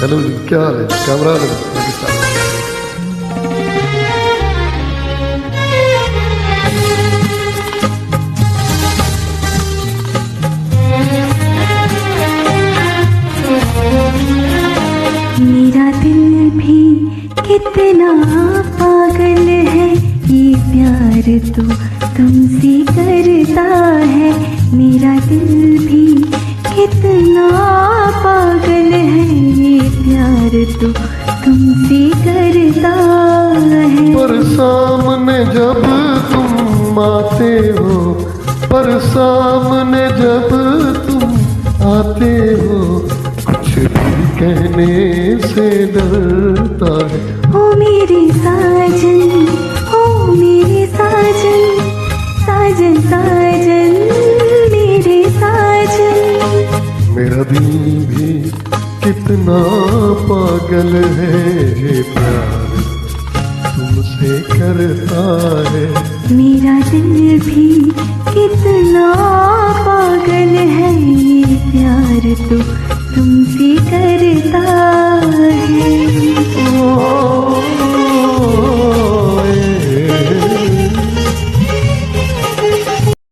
Hello जी, क्या हाल है? Camera लगा। मेरा दिल भी कितना पागल है, ये प्यार तो तुमसे करता है। मेरा दिल भी कितना पागल है, ये प्यार तो तुमसे करता है। पर सामने जब तुम आते हो, पर सामने जब तुम आते हो, कुछ भी कहने से डरता है। ओ मेरे साजन, ओ मेरे साजन, साजन साजन मेरे साजन। मेरा दिल भी कितना पागल है, ये प्यार तुमसे करता है। मेरा दिल भी कितना पागल